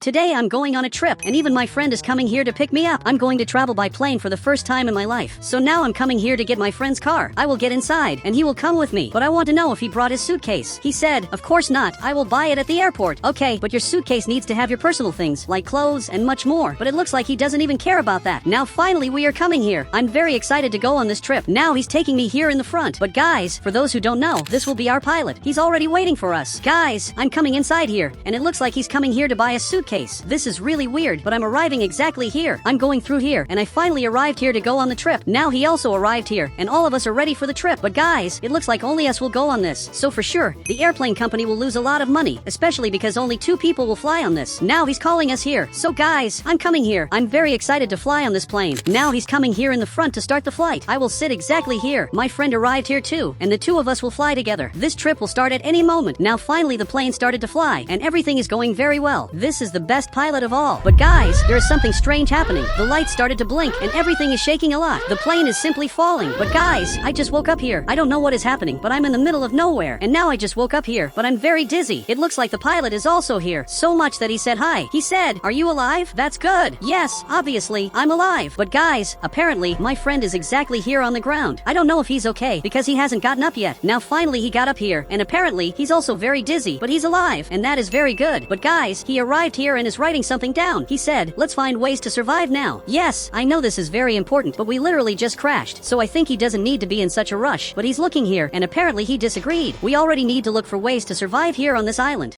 Today I'm going on a trip, and even my friend is coming here to pick me up. I'm going to travel by plane for the first time in my life. So now I'm coming here to get my friend's car. I will get inside, and he will come with me. But I want to know if he brought his suitcase. He said, of course not. I will buy it at the airport. Okay, but your suitcase needs to have your personal things, like clothes and much more. But it looks like he doesn't even care about that. Now finally we are coming here. I'm very excited to go on this trip. Now he's taking me here in the front. But guys, for those who don't know, this will be our pilot. He's already waiting for us. Guys, I'm coming inside here, and it looks like he's coming here to buy a suitcase. This is really weird, but I'm arriving exactly here. I'm going through here, and I finally arrived here to go on the trip. Now he also arrived here, and all of us are ready for the trip. But guys, it looks like only us will go on this. So for sure, the airplane company will lose a lot of money, especially because only 2 people will fly on this. Now he's calling us here. So guys, I'm coming here. I'm very excited to fly on this plane. Now he's coming here in the front to start the flight. I will sit exactly here. My friend arrived here too, and the 2 of us will fly together. This trip will start at any moment. Now finally the plane started to fly, and everything is going very well. This is the best pilot of all. But guys, there is something strange happening. The lights started to blink, and everything is shaking a lot. The plane is simply falling. But guys, I just woke up here. I don't know what is happening, but I'm in the middle of nowhere. And now I just woke up here, but I'm very dizzy. It looks like the pilot is also here. So much that he said hi. He said, "Are you alive?" That's good. Yes, obviously, I'm alive. But guys, apparently, my friend is exactly here on the ground. I don't know if he's okay, because he hasn't gotten up yet. Now finally he got up here, and apparently, he's also very dizzy, but he's alive, and that is very good. But guys, he arrived here and is writing something down. He said, let's find ways to survive now. Yes, I know this is very important, but we literally just crashed, so I think he doesn't need to be in such a rush. But he's looking here, and apparently he disagreed. We already need to look for ways to survive here on this island.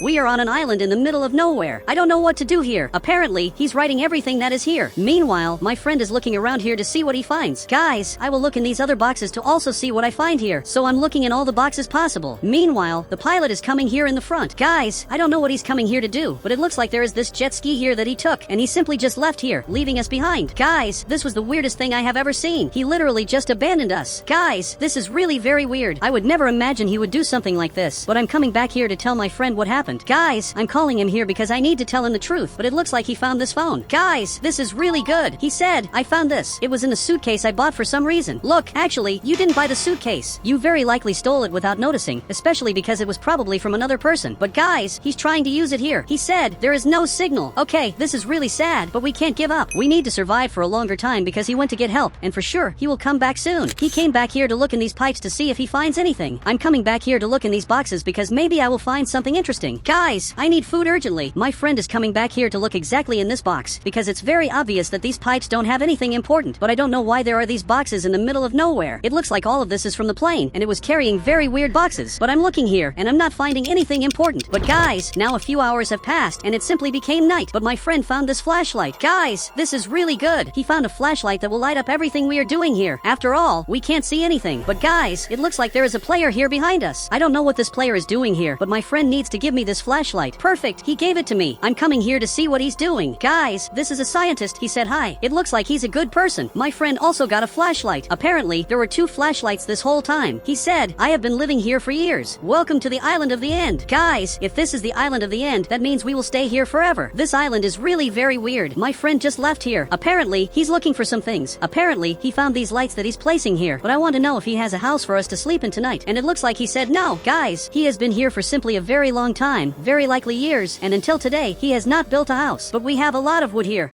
We are on an island in the middle of nowhere. I don't know what to do here. Apparently, he's writing everything that is here. Meanwhile, my friend is looking around here to see what he finds. Guys, I will look in these other boxes to also see what I find here. So I'm looking in all the boxes possible. Meanwhile, the pilot is coming here in the front. Guys, I don't know what he's coming here to do, but it looks like there is this jet ski here that he took, and he simply just left here, leaving us behind. Guys, this was the weirdest thing I have ever seen. He literally just abandoned us. Guys, this is really very weird. I would never imagine he would do something like this, but I'm coming back here to tell my friend what happened. Guys, I'm calling him here because I need to tell him the truth, but it looks like he found this phone. Guys, this is really good. He said, I found this. It was in the suitcase I bought for some reason. Look, actually, you didn't buy the suitcase. You very likely stole it without noticing, especially because it was probably from another person. But guys, he's trying to use it here. He said, there is no signal. Okay, this is really sad, but we can't give up. We need to survive for a longer time because he went to get help, and for sure, he will come back soon. He came back here to look in these pipes to see if he finds anything. I'm coming back here to look in these boxes because maybe I will find something interesting. Guys, I need food urgently. My friend is coming back here to look exactly in this box because it's very obvious that these pipes don't have anything important, but I don't know why there are these boxes in the middle of nowhere. It looks like all of this is from the plane, and it was carrying very weird boxes. But I'm looking here, and I'm not finding anything important. But guys, now a few hours have passed, and it simply became night. But my friend found this flashlight. Guys, this is really good. He found a flashlight that will light up everything we are doing here. After all, we can't see anything. But guys, it looks like there is a player here behind us. I don't know what this player is doing here, but my friend needs to give me this flashlight. Perfect, he gave it to me. I'm coming here to see what he's doing. Guys, this is a scientist. He said hi. It looks like he's a good person. My friend also got a flashlight. Apparently, there were 2 flashlights this whole time. He said, I have been living here for years. Welcome to the island of the end. Guys, if this is the island of the end, that means we will stay here forever. This island is really very weird. My friend just left here. Apparently, he's looking for some things. Apparently, he found these lights that he's placing here. But I want to know if he has a house for us to sleep in tonight. And it looks like he said no. Guys, he has been here for simply a very long time. Very likely years, and until today, he has not built a house. But we have a lot of wood here.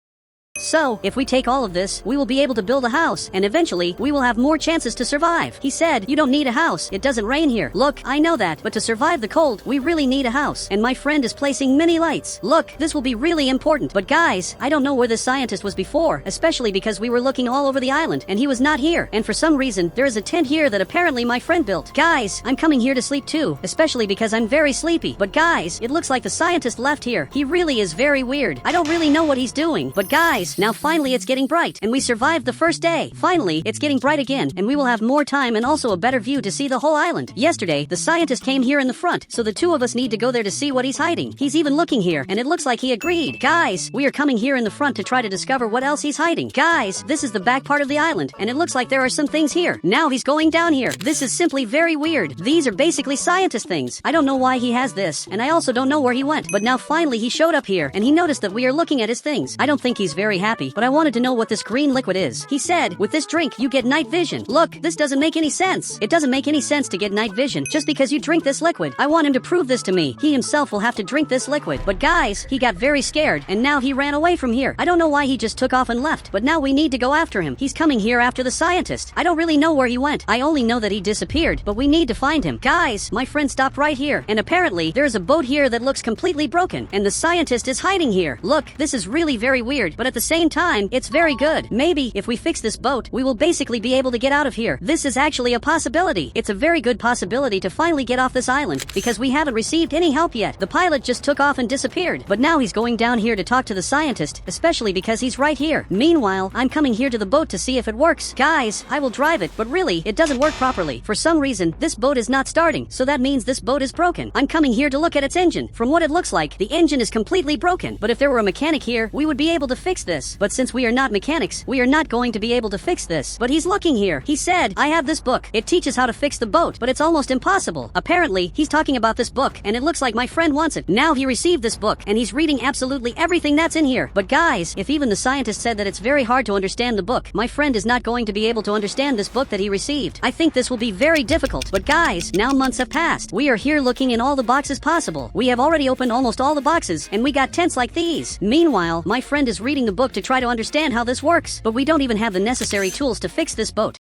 So, if we take all of this, we will be able to build a house, and eventually, we will have more chances to survive. He said, you don't need a house, it doesn't rain here. Look, I know that, but to survive the cold, we really need a house. And my friend is placing many lights. Look, this will be really important. But guys, I don't know where the scientist was before, especially because we were looking all over the island, and he was not here. And for some reason, there is a tent here that apparently my friend built. Guys, I'm coming here to sleep too, especially because I'm very sleepy. But guys, it looks like the scientist left here. He really is very weird. I don't really know what he's doing. But guys, now finally it's getting bright, and we survived the first day. Finally, it's getting bright again, and we will have more time and also a better view to see the whole island. Yesterday, the scientist came here in the front, so the 2 of us need to go there to see what he's hiding. He's even looking here, and it looks like he agreed. Guys, we are coming here in the front to try to discover what else he's hiding. Guys, this is the back part of the island, and it looks like there are some things here. Now he's going down here. This is simply very weird. These are basically scientist things. I don't know why he has this, and I also don't know where he went. But now finally he showed up here, and he noticed that we are looking at his things. I don't think he's very very happy, but I wanted to know what this green liquid is. He said, with this drink, you get night vision. Look, this doesn't make any sense. It doesn't make any sense to get night vision just because you drink this liquid. I want him to prove this to me. He himself will have to drink this liquid. But guys, he got very scared, and now he ran away from here. I don't know why he just took off and left, but now we need to go after him. He's coming here after the scientist. I don't really know where he went. I only know that he disappeared, but we need to find him. Guys, my friend stopped right here, and apparently there's a boat here that looks completely broken, and the scientist is hiding here. Look, this is really very weird, but at the same time, it's very good. Maybe if we fix this boat, we will basically be able to get out of here. This is actually a possibility. It's a very good possibility to finally get off this island, because we haven't received any help yet. The pilot just took off and disappeared, but now he's going down here to talk to the scientist, especially because he's right here. Meanwhile, I'm coming here to the boat to see if it works. Guys, I will drive it, but really, it doesn't work properly. For some reason, this boat is not starting, so that means this boat is broken. I'm coming here to look at its engine. From what it looks like, the engine is completely broken, but if there were a mechanic here, we would be able to fix this. But since we are not mechanics, we are not going to be able to fix this. But he's looking here. He said, I have this book. It teaches how to fix the boat, but it's almost impossible. Apparently, he's talking about this book, and it looks like my friend wants it. Now he received this book, and he's reading absolutely everything that's in here. But guys, if even the scientist said that it's very hard to understand the book, my friend is not going to be able to understand this book that he received. I think this will be very difficult. But guys, now months have passed. We are here looking in all the boxes possible. We have already opened almost all the boxes, and we got tents like these. Meanwhile, my friend is reading the book to try to understand how this works, but we don't even have the necessary tools to fix this boat.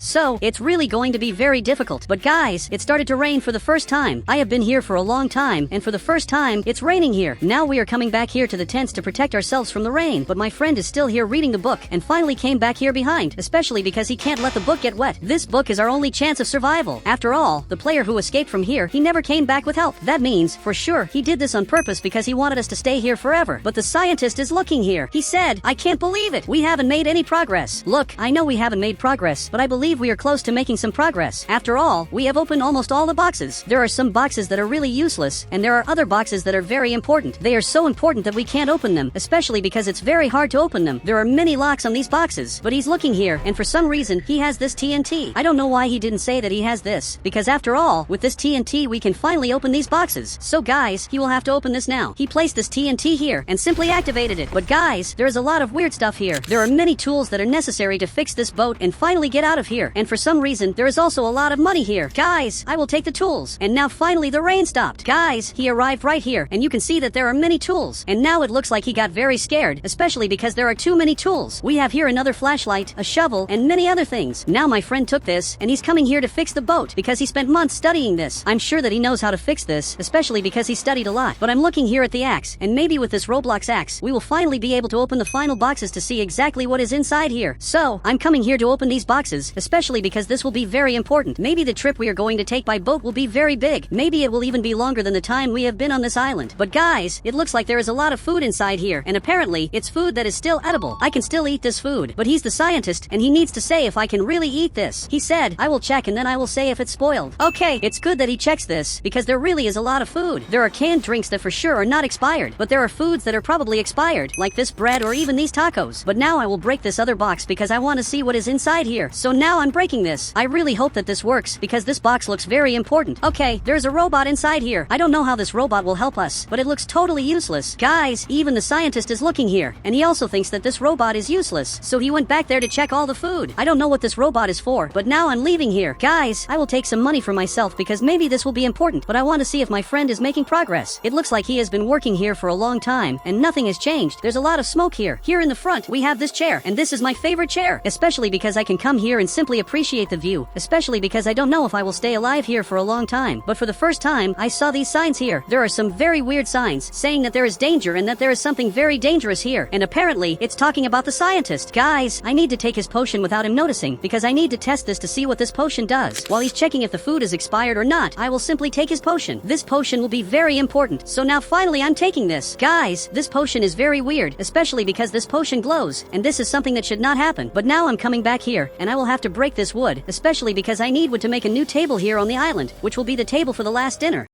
So, it's really going to be very difficult. But guys, it started to rain for the first time. I have been here for a long time, and for the first time, it's raining here. Now we are coming back here to the tents to protect ourselves from the rain, but my friend is still here reading the book, and finally came back here behind, especially because he can't let the book get wet. This book is our only chance of survival. After all, the player who escaped from here, he never came back with help. That means, for sure, he did this on purpose because he wanted us to stay here forever. But the scientist is looking here. He said, I can't believe it. We haven't made any progress. Look, I know we haven't made progress, but I believe we are close to making some progress. After all, we have opened almost all the boxes. There are some boxes that are really useless, and there are other boxes that are very important. They are so important that we can't open them, especially because it's very hard to open them. There are many locks on these boxes, but he's looking here, and for some reason, he has this TNT. I don't know why he didn't say that he has this, because after all, with this TNT, we can finally open these boxes. So guys, he will have to open this now. He placed this TNT here, and simply activated it. But guys, there is a lot of weird stuff here. There are many tools that are necessary to fix this boat and finally get out of here, and for some reason, there is also a lot of money here. Guys, I will take the tools. And now finally the rain stopped. Guys, he arrived right here, and you can see that there are many tools. And now it looks like he got very scared, especially because there are too many tools. We have here another flashlight, a shovel, and many other things. Now my friend took this, and he's coming here to fix the boat, because he spent months studying this. I'm sure that he knows how to fix this, especially because he studied a lot. But I'm looking here at the axe, and maybe with this Roblox axe, we will finally be able to open the final boxes to see exactly what is inside here. So, I'm coming here to open these boxes, especially because this will be very important. Maybe the trip we are going to take by boat will be very big. Maybe it will even be longer than the time we have been on this island. But guys, it looks like there is a lot of food inside here, and apparently, it's food that is still edible. I can still eat this food, but he's the scientist, and he needs to say if I can really eat this. He said, I will check and then I will say if it's spoiled. Okay, it's good that he checks this, because there really is a lot of food. There are canned drinks that for sure are not expired, but there are foods that are probably expired, like this bread or even these tacos. But now I will break this other box because I want to see what is inside here. So now I'm breaking this. I really hope that this works, because this box looks very important. Okay, there's a robot inside here. I don't know how this robot will help us, but it looks totally useless. Guys, even the scientist is looking here, and he also thinks that this robot is useless, so he went back there to check all the food. I don't know what this robot is for, but now I'm leaving here. Guys, I will take some money for myself because maybe this will be important, but I want to see if my friend is making progress. It looks like he has been working here for a long time, and nothing has changed. There's a lot of smoke here. Here in the front, we have this chair, and this is my favorite chair, especially because I can come here and simply appreciate the view, especially because I don't know if I will stay alive here for a long time. But for the first time, I saw these signs here. There are some very weird signs saying that there is danger and that there is something very dangerous here, and apparently, it's talking about the scientist. Guys, I need to take his potion without him noticing, because I need to test this to see what this potion does. While he's checking if the food is expired or not, I will simply take his potion. This potion will be very important, so now finally I'm taking this. Guys, this potion is very weird, especially because this potion glows, and this is something that should not happen. But now I'm coming back here, and I will have to break this wood, especially because I need wood to make a new table here on the island, which will be the table for the last dinner.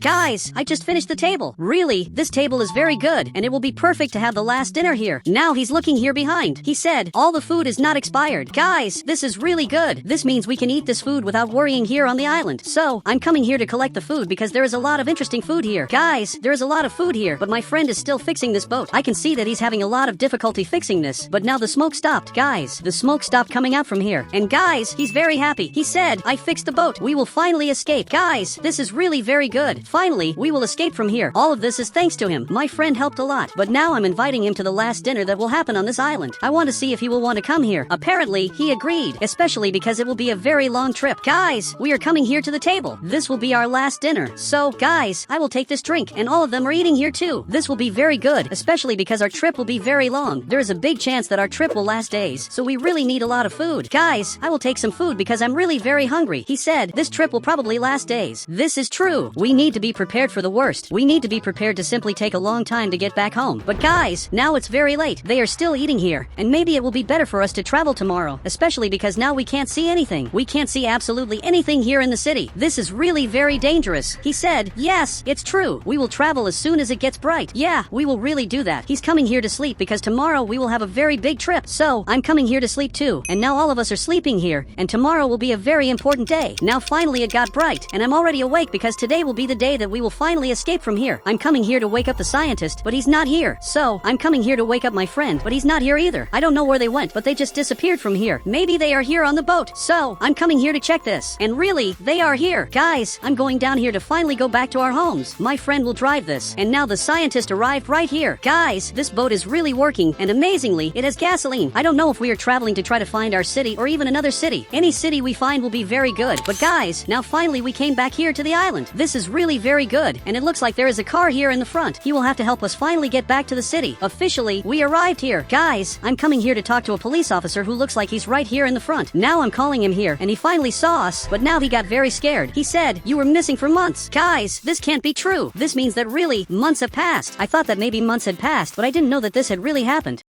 Guys, I just finished the table. Really, this table is very good, and it will be perfect to have the last dinner here. Now he's looking here behind. He said, all the food is not expired. Guys, this is really good. This means we can eat this food without worrying here on the island. So, I'm coming here to collect the food because there is a lot of interesting food here. Guys, there is a lot of food here, but my friend is still fixing this boat. I can see that he's having a lot of difficulty fixing this, but now the smoke stopped. Guys, the smoke stopped coming out from here. And guys, he's very happy. He said, I fixed the boat. We will finally escape. Guys, this is really very good. Finally, we will escape from here. All of this is thanks to him. My friend helped a lot, but now I'm inviting him to the last dinner that will happen on this island. I want to see if he will want to come here. Apparently, he agreed, especially because it will be a very long trip. Guys, we are coming here to the table. This will be our last dinner. So, guys, I will take this drink, and all of them are eating here too. This will be very good, especially because our trip will be very long. There is a big chance that our trip will last days, so we really need a lot of food. Guys, I will take some food because I'm really very hungry. He said, this trip will probably last days. This is true. We need to be prepared for the worst. We need to be prepared to simply take a long time to get back home. But guys, now it's very late. They are still eating here, and maybe it will be better for us to travel tomorrow, especially because now we can't see anything. We can't see absolutely anything here in the city. This is really very dangerous. He said, yes, it's true. We will travel as soon as it gets bright. Yeah, we will really do that. He's coming here to sleep because tomorrow we will have a very big trip. So, I'm coming here to sleep too, and now all of us are sleeping here, and tomorrow will be a very important day. Now finally it got bright, and I'm already awake because today will be the day that we will finally escape from here. I'm coming here to wake up the scientist, but he's not here. So, I'm coming here to wake up my friend, but he's not here either. I don't know where they went, but they just disappeared from here. Maybe they are here on the boat. So, I'm coming here to check this. And really, they are here. Guys, I'm going down here to finally go back to our homes. My friend will drive this, and now the scientist arrived right here. Guys, this boat is really working, and amazingly, it has gasoline. I don't know if we are traveling to try to find our city or even another city. Any city we find will be very good. But guys, now finally we came back here to the island. This is really very good, and it looks like there is a car here in the front. He will have to help us finally get back to the city. Officially, we arrived here. Guys, I'm coming here to talk to a police officer who looks like he's right here in the front. Now I'm calling him here, and he finally saw us, but now he got very scared. He said, you were missing for months. Guys, this can't be true. This means that really, months have passed. I thought that maybe months had passed, but I didn't know that this had really happened.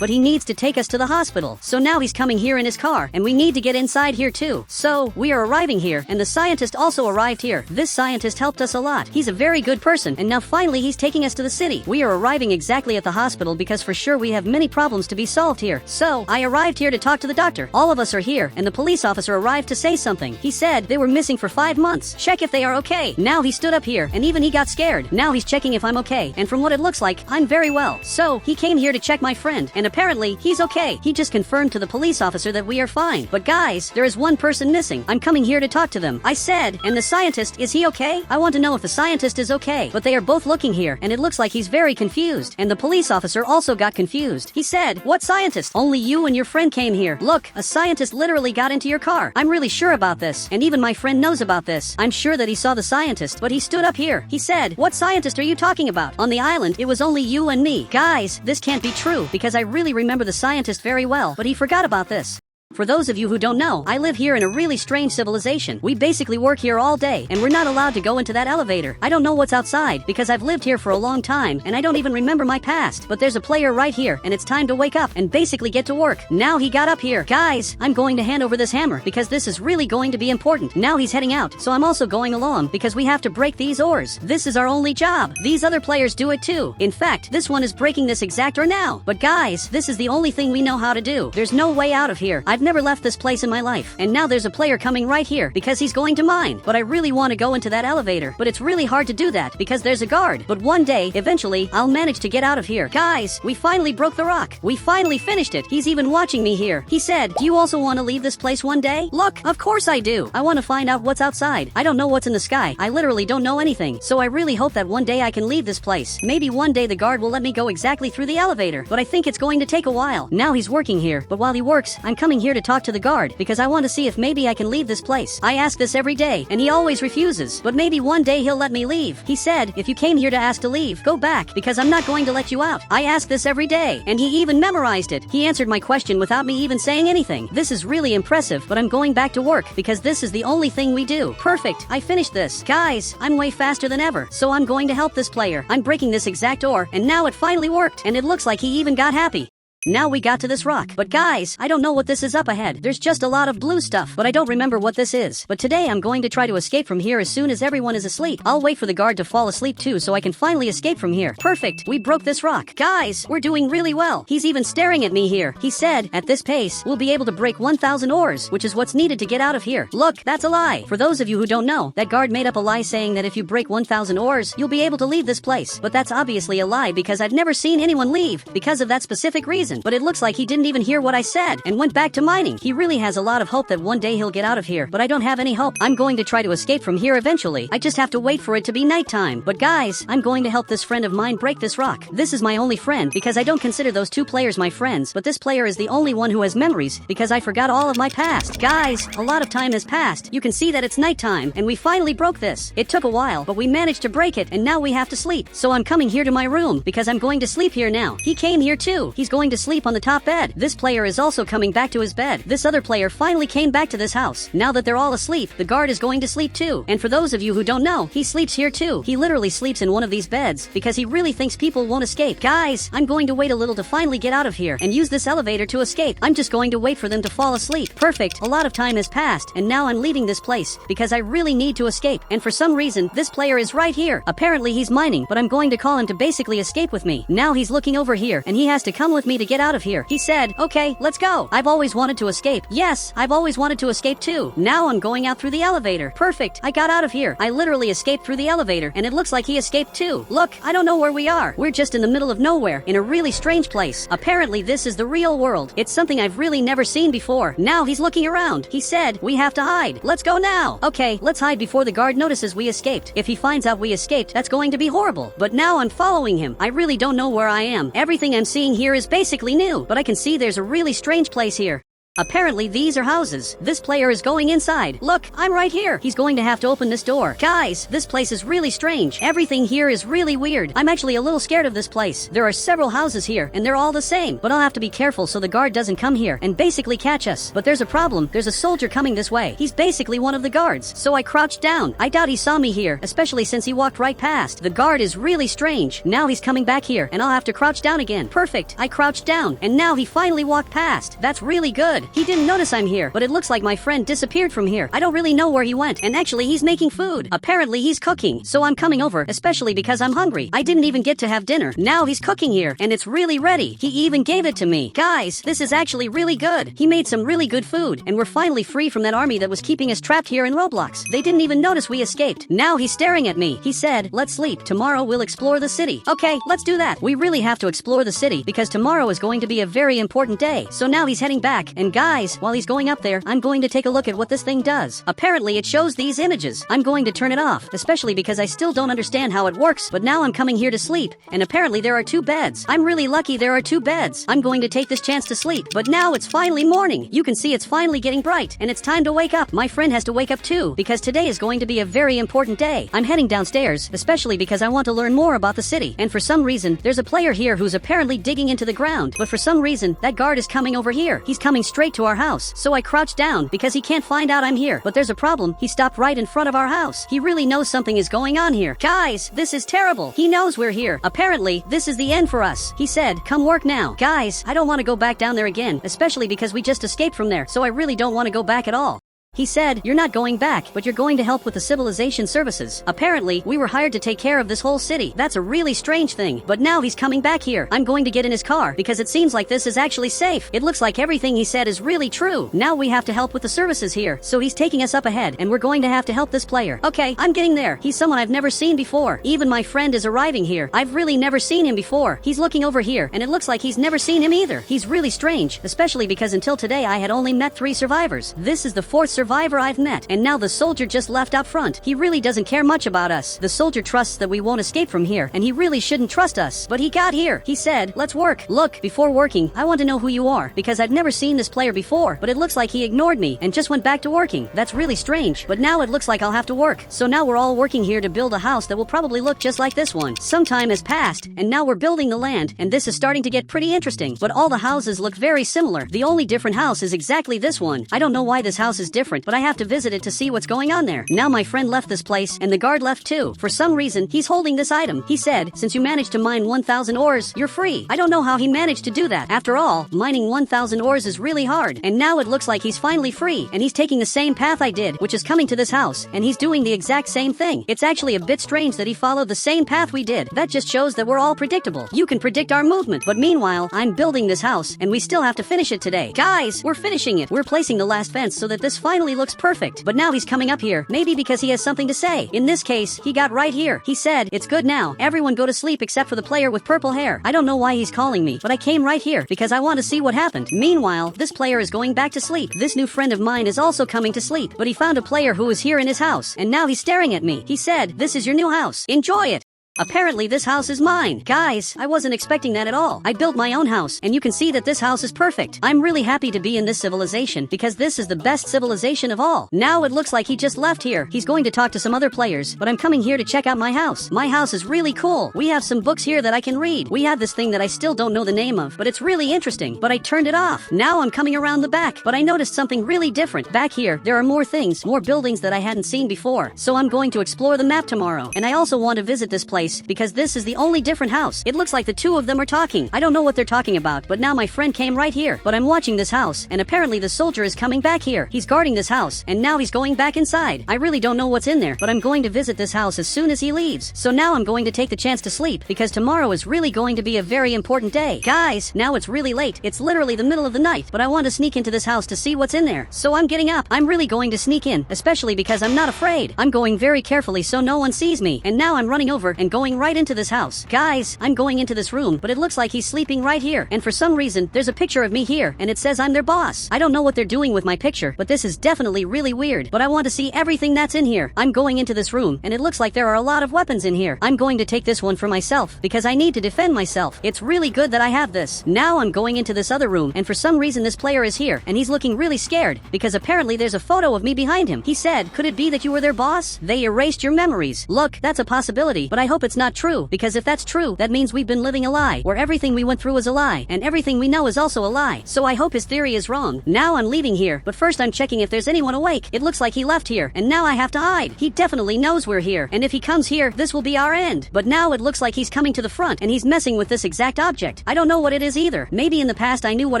But he needs to take us to the hospital. So now he's coming here in his car, and we need to get inside here too. So, we are arriving here, and the scientist also arrived here. This scientist helped us a lot. He's a very good person, and now finally he's taking us to the city. We are arriving exactly at the hospital because for sure we have many problems to be solved here. So, I arrived here to talk to the doctor. All of us are here, and the police officer arrived to say something. He said they were missing for 5 months. Check if they are okay. Now he stood up here, and even he got scared. Now he's checking if I'm okay, and from what it looks like, I'm very well. So, he came here to check my friend, and apparently, he's okay. He just confirmed to the police officer that we are fine. But guys, there is one person missing. I'm coming here to talk to them. I said, and the scientist, is he okay? I want to know if the scientist is okay. But they are both looking here, and it looks like he's very confused. And the police officer also got confused. He said, what scientist? Only you and your friend came here. Look, a scientist literally got into your car. I'm really sure about this. And even my friend knows about this. I'm sure that he saw the scientist, but he stood up here. He said, what scientist are you talking about? On the island, it was only you and me. Guys, this can't be true, because I really remember the scientist very well, but he forgot about this. For those of you who don't know, I live here in a really strange civilization. We basically work here all day, and we're not allowed to go into that elevator. I don't know what's outside, because I've lived here for a long time, and I don't even remember my past. But there's a player right here, and it's time to wake up and basically get to work. Now he got up here. Guys, I'm going to hand over this hammer, because this is really going to be important. Now he's heading out, so I'm also going along, because we have to break these ores. This is our only job. These other players do it too. In fact, this one is breaking this exact ore now. But guys, this is the only thing we know how to do. There's no way out of here. I've never left this place in my life, and now there's a player coming right here because he's going to mine. But I really want to go into that elevator, but it's really hard to do that because there's a guard. But one day, eventually, I'll manage to get out of here. Guys, we finally broke the rock. We finally finished it. He's even watching me here. He said, do you also want to leave this place one day? Look, of course I do. I want to find out what's outside. I don't know what's in the sky. I literally don't know anything. So I really hope that one day I can leave this place. Maybe one day the guard will let me go exactly through the elevator, but I think it's going to take a while. Now he's working here, but while he works, I'm coming here to talk to the guard because I want to see if maybe I can leave this place. I ask this every day, and he always refuses, but maybe one day he'll let me leave. He said, if you came here to ask to leave, go back, because I'm not going to let you out. I ask this every day, and he even memorized it. He answered my question without me even saying anything. This is really impressive, but I'm going back to work, because this is the only thing we do. Perfect, I finished this. Guys, I'm way faster than ever, so I'm going to help this player. I'm breaking this exact ore, and now it finally worked, and it looks like he even got happy. Now we got to this rock. But guys, I don't know what this is up ahead. There's just a lot of blue stuff, but I don't remember what this is. But today I'm going to try to escape from here as soon as everyone is asleep. I'll wait for the guard to fall asleep too so I can finally escape from here. Perfect, we broke this rock. Guys, we're doing really well. He's even staring at me here. He said, at this pace, we'll be able to break 1,000 ores, which is what's needed to get out of here. Look, that's a lie. For those of you who don't know, that guard made up a lie saying that if you break 1,000 ores, you'll be able to leave this place. But that's obviously a lie because I've never seen anyone leave because of that specific reason. But it looks like he didn't even hear what I said and went back to mining. He really has a lot of hope that one day he'll get out of here, but I don't have any hope. I'm going to try to escape from here eventually. I just have to wait for it to be nighttime. But guys, I'm going to help this friend of mine break this rock. This is my only friend because I don't consider those two players my friends, but this player is the only one who has memories because I forgot all of my past. Guys, a lot of time has passed. You can see that it's nighttime and we finally broke this. It took a while, but we managed to break it and now we have to sleep. So I'm coming here to my room because I'm going to sleep here now. He came here too. He's going to sleep on the top bed. This player is also coming back to his bed. This other player finally came back to this house. Now that they're all asleep, the guard is going to sleep too. And for those of you who don't know, he sleeps here too. He literally sleeps in one of these beds because he really thinks people won't escape. Guys, I'm going to wait a little to finally get out of here and use this elevator to escape. I'm just going to wait for them to fall asleep. Perfect. A lot of time has passed and now I'm leaving this place because I really need to escape. And for some reason, this player is right here. Apparently he's mining, but I'm going to call him to basically escape with me. Now he's looking over here and he has to come with me to get out of here. He said, okay, let's go. I've always wanted to escape. Yes, I've always wanted to escape too. Now I'm going out through the elevator. Perfect. I got out of here. I literally escaped through the elevator and it looks like he escaped too. Look, I don't know where we are. We're just in the middle of nowhere in a really strange place. Apparently this is the real world. It's something I've really never seen before. Now he's looking around. He said, we have to hide. Let's go now. Okay, let's hide before the guard notices we escaped. If he finds out we escaped, that's going to be horrible. But now I'm following him. I really don't know where I am. Everything I'm seeing here is basically new, but I can see there's a really strange place here. Apparently these are houses. This player is going inside. Look, I'm right here. He's going to have to open this door. Guys, this place is really strange. Everything here is really weird. I'm actually a little scared of this place. There are several houses here and they're all the same, but I'll have to be careful so the guard doesn't come here and basically catch us. But there's a problem. There's a soldier coming this way. He's basically one of the guards. So I crouched down. I doubt he saw me here, especially since he walked right past. The guard is really strange. Now he's coming back here and I'll have to crouch down again. Perfect. I crouched down and now he finally walked past. That's really good. He didn't notice I'm here, but it looks like my friend disappeared from here. I don't really know where he went, and actually he's making food. Apparently he's cooking, so I'm coming over, especially because I'm hungry. I didn't even get to have dinner. Now he's cooking here, and it's really ready. He even gave it to me. Guys, this is actually really good. He made some really good food, and we're finally free from that army that was keeping us trapped here in Roblox. They didn't even notice we escaped. Now he's staring at me. He said, let's sleep. Tomorrow we'll explore the city. Okay, let's do that. We really have to explore the city because tomorrow is going to be a very important day. So now he's heading back, and guys, while he's going up there, I'm going to take a look at what this thing does. Apparently it shows these images. I'm going to turn it off, especially because I still don't understand how it works, but now I'm coming here to sleep, and apparently there are 2 beds. I'm really lucky there are 2 beds. I'm going to take this chance to sleep, but now it's finally morning. You can see it's finally getting bright, and it's time to wake up. My friend has to wake up too, because today is going to be a very important day. I'm heading downstairs, especially because I want to learn more about the city, and for some reason, there's a player here who's apparently digging into the ground, but for some reason, that guard is coming over here. He's coming straight to our house. So I crouched down because he can't find out I'm here. But there's a problem. He stopped right in front of our house. He really knows something is going on here. Guys, this is terrible. He knows we're here. Apparently, this is the end for us. He said, come work now. Guys, I don't want to go back down there again, especially because we just escaped from there. So I really don't want to go back at all. He said, you're not going back, but you're going to help with the civilization services. Apparently, we were hired to take care of this whole city. That's a really strange thing. But now he's coming back here. I'm going to get in his car because it seems like this is actually safe. It looks like everything he said is really true. Now we have to help with the services here. So he's taking us up ahead and we're going to have to help this player. Okay, I'm getting there. He's someone I've never seen before. Even my friend is arriving here. I've really never seen him before. He's looking over here and it looks like he's never seen him either. He's really strange, especially because until today I had only met 3 survivors. This is the 4th survivor I've met. And now the soldier just left up front. He really doesn't care much about us. The soldier trusts that we won't escape from here, and he really shouldn't trust us. But he got here. He said, let's work. Look, before working, I want to know who you are, because I've never seen this player before, but it looks like he ignored me and just went back to working. That's really strange. But now it looks like I'll have to work. So now we're all working here to build a house that will probably look just like this one. Some time has passed, and now we're building the land, and this is starting to get pretty interesting. But all the houses look very similar. The only different house is exactly this one. I don't know why this house is different, different, but I have to visit it to see what's going on there. Now my friend left this place, and the guard left too. For some reason, he's holding this item. He said, since you managed to mine 1,000 ores, you're free. I don't know how he managed to do that. After all, mining 1,000 ores is really hard. And now it looks like he's finally free, and he's taking the same path I did, which is coming to this house, and he's doing the exact same thing. It's actually a bit strange that he followed the same path we did. That just shows that we're all predictable. You can predict our movement. But meanwhile, I'm building this house, and we still have to finish it today. Guys, we're finishing it. We're placing the last fence so that this finally looks perfect. But now he's coming up here, maybe because he has something to say. In this case, he got right here. He said, it's good now. Everyone go to sleep except for the player with purple hair. I don't know why he's calling me, but I came right here because I want to see what happened. Meanwhile, this player is going back to sleep. This new friend of mine is also coming to sleep, but he found a player who was here in his house, and now he's staring at me. He said, this is your new house. Enjoy it. Apparently this house is mine. Guys, I wasn't expecting that at all. I built my own house, and you can see that this house is perfect. I'm really happy to be in this civilization, because this is the best civilization of all. Now it looks like he just left here. He's going to talk to some other players, but I'm coming here to check out my house. My house is really cool. We have some books here that I can read. We have this thing that I still don't know the name of, but it's really interesting. But I turned it off. Now I'm coming around the back, but I noticed something really different. Back here, there are more things, more buildings that I hadn't seen before. So I'm going to explore the map tomorrow. And I also want to visit this place, because this is the only different house. It looks like the two of them are talking. I don't know what they're talking about, but now my friend came right here. But I'm watching this house, and apparently the soldier is coming back here. He's guarding this house, and now he's going back inside. I really don't know what's in there, but I'm going to visit this house as soon as he leaves. So now I'm going to take the chance to sleep, because tomorrow is really going to be a very important day. Guys, now it's really late. It's literally the middle of the night, but I want to sneak into this house to see what's in there. So I'm getting up. I'm really going to sneak in, especially because I'm not afraid. I'm going very carefully so no one sees me. And now I'm running over and going right into this house. Guys, I'm going into this room, but it looks like he's sleeping right here. And for some reason, there's a picture of me here, and it says I'm their boss. I don't know what they're doing with my picture, but this is definitely really weird. But I want to see everything that's in here. I'm going into this room, and it looks like there are a lot of weapons in here. I'm going to take this one for myself, because I need to defend myself. It's really good that I have this. Now I'm going into this other room, and for some reason this player is here, and he's looking really scared, because apparently there's a photo of me behind him. He said, could it be that you were their boss? They erased your memories. Look, that's a possibility, but I hope it's not true, because if that's true, that means we've been living a lie, where everything we went through is a lie, and everything we know is also a lie. So I hope his theory is wrong. Now I'm leaving here, but first I'm checking if there's anyone awake. It looks like he left here, and now I have to hide. He definitely knows we're here, and if he comes here, this will be our end. But now it looks like he's coming to the front, and he's messing with this exact object. I don't know what it is either. Maybe in the past I knew what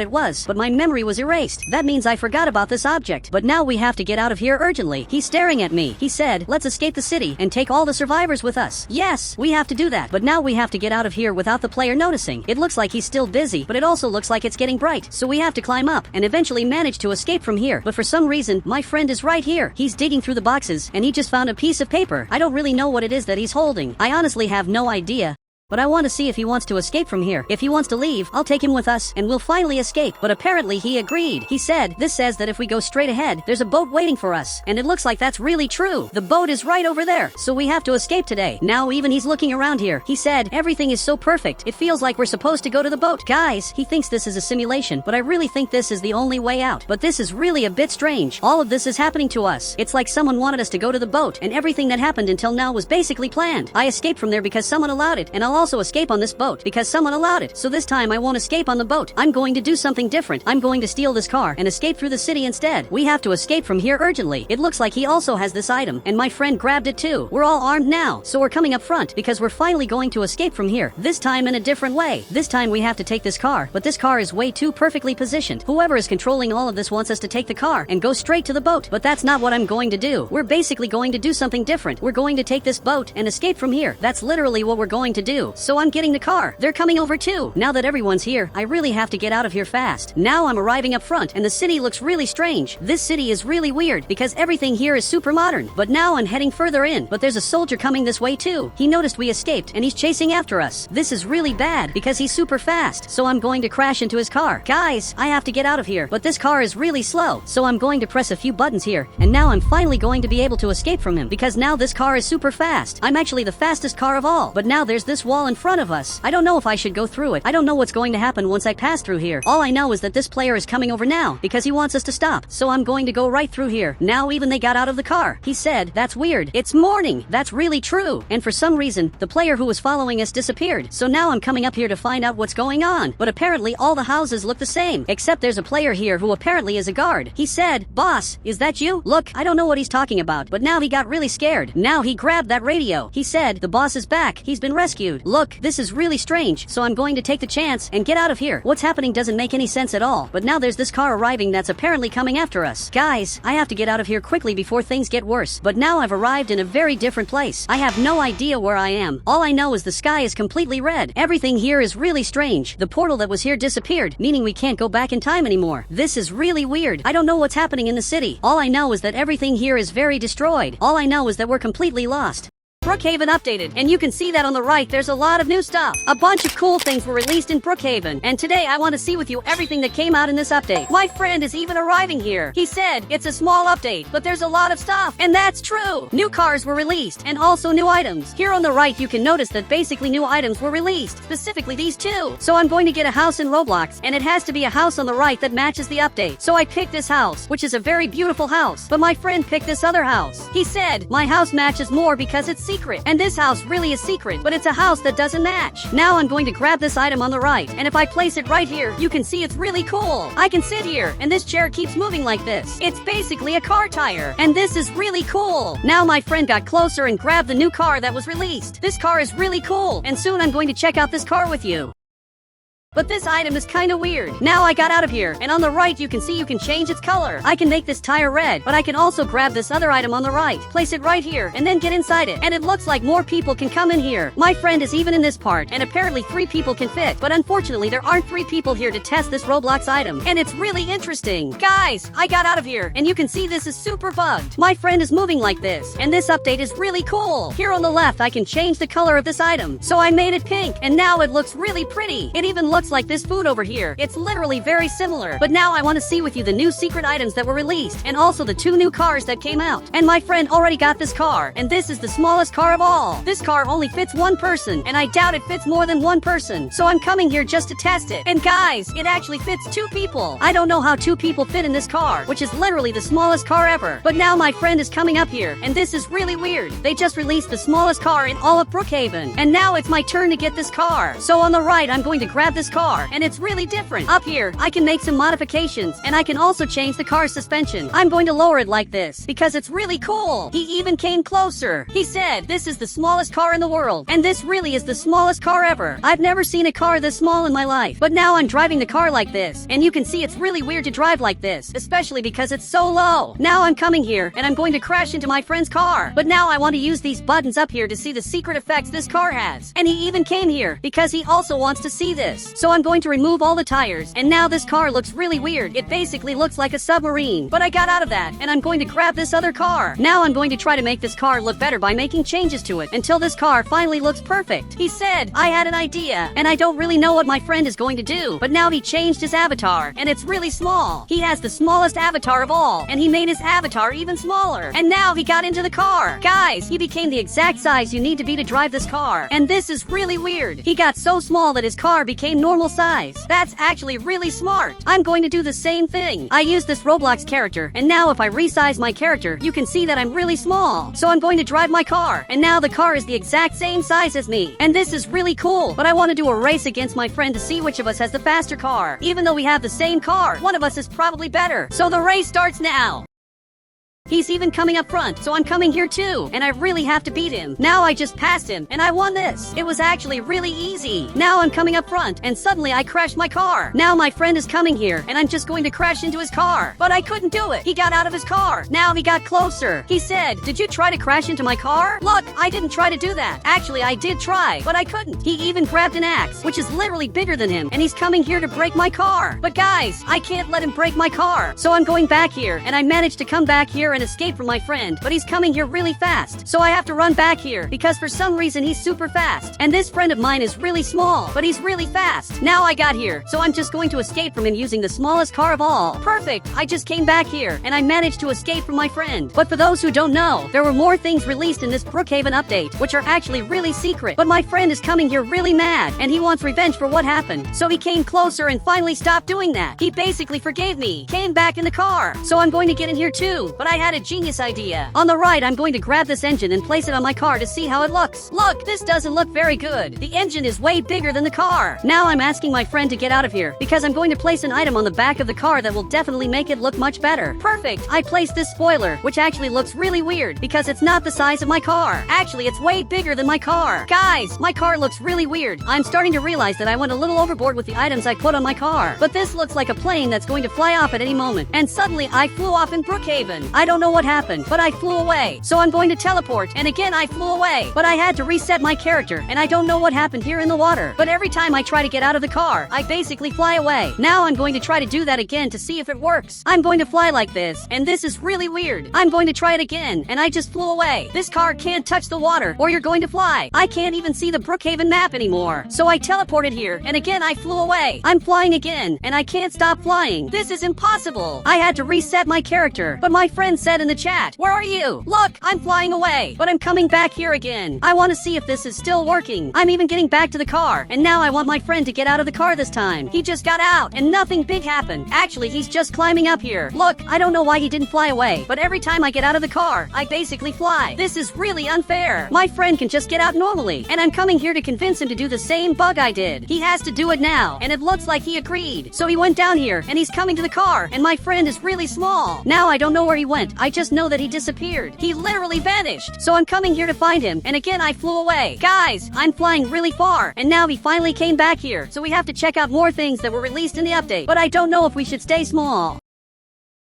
it was, but my memory was erased. That means I forgot about this object. But now we have to get out of here urgently. He's staring at me. He said, let's escape the city and take all the survivors with us. Yes, we have to do that, but now we have to get out of here without the player noticing. It looks like he's still busy, but it also looks like it's getting bright. So we have to climb up and eventually manage to escape from here. But for some reason, my friend is right here. He's digging through the boxes, and he just found a piece of paper. I don't really know what it is that he's holding. I honestly have no idea. But I want to see if he wants to escape from here. If he wants to leave, I'll take him with us, and we'll finally escape. But apparently he agreed. He said, this says that if we go straight ahead, there's a boat waiting for us. And it looks like that's really true. The boat is right over there, so we have to escape today. Now even he's looking around here. He said, everything is so perfect. It feels like we're supposed to go to the boat. Guys, he thinks this is a simulation, but I really think this is the only way out. But this is really a bit strange. All of this is happening to us. It's like someone wanted us to go to the boat, and everything that happened until now was basically planned. I escaped from there because someone allowed it, and I'll also escape on this boat because someone allowed it. So this time I won't escape on the boat. I'm going to do something different. I'm going to steal this car and escape through the city instead. We have to escape from here urgently. It looks like he also has this item, and my friend grabbed it too. We're all armed now, so we're coming up front because we're finally going to escape from here. This time in a different way. This time we have to take this car, but this car is way too perfectly positioned. Whoever is controlling all of this wants us to take the car and go straight to the boat, but that's not what I'm going to do. We're basically going to do something different. We're going to take this boat and escape from here. That's literally what we're going to do. So I'm getting the car. They're coming over too. Now that everyone's here, I really have to get out of here fast. Now I'm arriving up front, and the city looks really strange. This city is really weird because everything here is super modern. But now I'm heading further in, but there's a soldier coming this way too. He noticed we escaped, and he's chasing after us. This is really bad because he's super fast, so I'm going to crash into his car. Guys, I have to get out of here, but this car is really slow, so I'm going to press a few buttons here, and now I'm finally going to be able to escape from him because now this car is super fast. I'm actually the fastest car of all, but now there's this wall wall in front of us. I don't know if I should go through it. I don't know what's going to happen once I pass through here. All I know is that this player is coming over now because he wants us to stop. So I'm going to go right through here. Now even they got out of the car. He said, "That's weird. It's morning." That's really true. And for some reason, the player who was following us disappeared. So now I'm coming up here to find out what's going on. But apparently all the houses look the same, except there's a player here who apparently is a guard. He said, "Boss, is that you?" Look, I don't know what he's talking about, but now he got really scared. Now he grabbed that radio. He said, "The boss is back. He's been rescued." Look, this is really strange. So I'm going to take the chance and get out of here. What's happening doesn't make any sense at all. But now there's this car arriving that's apparently coming after us. Guys, I have to get out of here quickly before things get worse. But now I've arrived in a very different place. I have no idea where I am. All I know is the sky is completely red. Everything here is really strange. The portal that was here disappeared, meaning we can't go back in time anymore. This is really weird. I don't know what's happening in the city. All I know is that everything here is very destroyed. All I know is that we're completely lost. Brookhaven updated, and you can see that on the right there's a lot of new stuff. A bunch of cool things were released in Brookhaven, and today I want to see with you everything that came out in this update. My friend is even arriving here. He said it's a small update, but there's a lot of stuff, and that's true. New cars were released, and also new items. Here on the right you can notice that basically new items were released, specifically these two. So I'm going to get a house in Roblox, and it has to be a house on the right that matches the update. So I picked this house, which is a very beautiful house, but my friend picked this other house. He said, "My house matches more because it's secret. And this house really is secret, but it's a house that doesn't match." Now I'm going to grab this item on the right, and if I place it right here, you can see it's really cool. I can sit here, and this chair keeps moving like this. It's basically a car tire, and this is really cool. Now my friend got closer and grabbed the new car that was released. This car is really cool, and soon I'm going to check out this car with you. But this item is kinda weird. Now I got out of here, and on the right you can see you can change its color. I can make this tire red, but I can also grab this other item on the right, place it right here, and then get inside it. And it looks like more people can come in here. My friend is even in this part, and apparently 3 people can fit. But unfortunately there aren't 3 people here to test this Roblox item, and it's really interesting. Guys, I got out of here, and you can see this is super bugged. My friend is moving like this, and this update is really cool. Here on the left I can change the color of this item. So I made it pink, and now it looks really pretty. It even looks like this food over here. It's literally very similar. But now I want to see with you the new secret items that were released, and also the 2 new cars that came out. And my friend already got this car, and this is the smallest car of all. This car only fits 1 person, and I doubt it fits more than 1 person. So I'm coming here just to test it. And guys, it actually fits 2 people. I don't know how 2 people fit in this car, which is literally the smallest car ever. But now my friend is coming up here, and this is really weird. They just released the smallest car in all of Brookhaven, and now it's my turn to get this car. So on the right I'm going to grab this car, and it's really different. Up here, I can make some modifications, and I can also change the car's suspension. I'm going to lower it like this, because it's really cool. He even came closer. He said, "This is the smallest car in the world," and this really is the smallest car ever. I've never seen a car this small in my life. But now I'm driving the car like this, and you can see it's really weird to drive like this, especially because it's so low. Now I'm coming here, and I'm going to crash into my friend's car. But now I want to use these buttons up here to see the secret effects this car has. And he even came here, because he also wants to see this. So I'm going to remove all the tires, and now this car looks really weird. It basically looks like a submarine. But I got out of that, and I'm going to grab this other car. Now I'm going to try to make this car look better by making changes to it until this car finally looks perfect. He said, "I had an idea, and I don't really know what my friend is going to do." But now he changed his avatar, and it's really small. He has the smallest avatar of all, and he made his avatar even smaller. And now he got into the car. Guys, he became the exact size you need to be to drive this car. And this is really weird. He got so small that his car became normal size. That's actually really smart. I'm going to do the same thing. I use this Roblox character, and now if I resize my character, you can see that I'm really small. So I'm going to drive my car, and now the car is the exact same size as me. And this is really cool, but I want to do a race against my friend to see which of us has the faster car. Even though we have the same car, one of us is probably better. So the race starts now. He's even coming up front, so I'm coming here too, and I really have to beat him. Now I just passed him, and I won this. It was actually really easy. Now I'm coming up front, and suddenly I crashed my car. Now my friend is coming here, and I'm just going to crash into his car. But I couldn't do it. He got out of his car. Now he got closer. He said, "Did you try to crash into my car?" Look, I didn't try to do that. Actually, I did try, but I couldn't. He even grabbed an axe, which is literally bigger than him, and he's coming here to break my car. But guys, I can't let him break my car. So I'm going back here, and I managed to come back here, and escape from my friend, but he's coming here really fast. So I have to run back here because for some reason he's super fast. And this friend of mine is really small, but he's really fast. Now I got here, so I'm just going to escape from him using the smallest car of all. Perfect. I just came back here and I managed to escape from my friend. But for those who don't know, there were more things released in this Brookhaven update, which are actually really secret. But my friend is coming here really mad and he wants revenge for what happened. So he came closer and finally stopped doing that. He basically forgave me, came back in the car. So I'm going to get in here too, but I had a genius idea. On the right, I'm going to grab this engine and place it on my car to see how it looks. Look, this doesn't look very good. The engine is way bigger than the car. Now I'm asking my friend to get out of here because I'm going to place an item on the back of the car that will definitely make it look much better. Perfect. I placed this spoiler, which actually looks really weird because it's not the size of my car. Actually, it's way bigger than my car. Guys, my car looks really weird. I'm starting to realize that I went a little overboard with the items I put on my car. But this looks like a plane that's going to fly off at any moment. And suddenly I flew off in Brookhaven. I don't know what happened, but I flew away. So I'm going to teleport, and again I flew away. But I had to reset my character, and I don't know what happened here in the water. But every time I try to get out of the car, I basically fly away. Now I'm going to try to do that again to see if it works. I'm going to fly like this, and this is really weird. I'm going to try it again, and I just flew away. This car can't touch the water, or you're going to fly. I can't even see the Brookhaven map anymore. So I teleported here, and again I flew away. I'm flying again, and I can't stop flying. This is impossible. I had to reset my character, but my friend said in the chat, "Where are you? Look, I'm flying away, but I'm coming back here again. I want to see if this is still working." I'm even getting back to the car, and now I want my friend to get out of the car this time. He just got out, and nothing big happened. Actually, he's just climbing up here. Look, I don't know why he didn't fly away, but every time I get out of the car, I basically fly. This is really unfair. My friend can just get out normally, and I'm coming here to convince him to do the same bug I did. He has to do it now, and it looks like he agreed. So he went down here, and he's coming to the car, and my friend is really small. Now I don't know where he went. I just know that he disappeared. He literally vanished. So I'm coming here to find him, and again I flew away. Guys, I'm flying really far, and now he finally came back here. So we have to check out more things that were released in the update, but I don't know if we should stay small.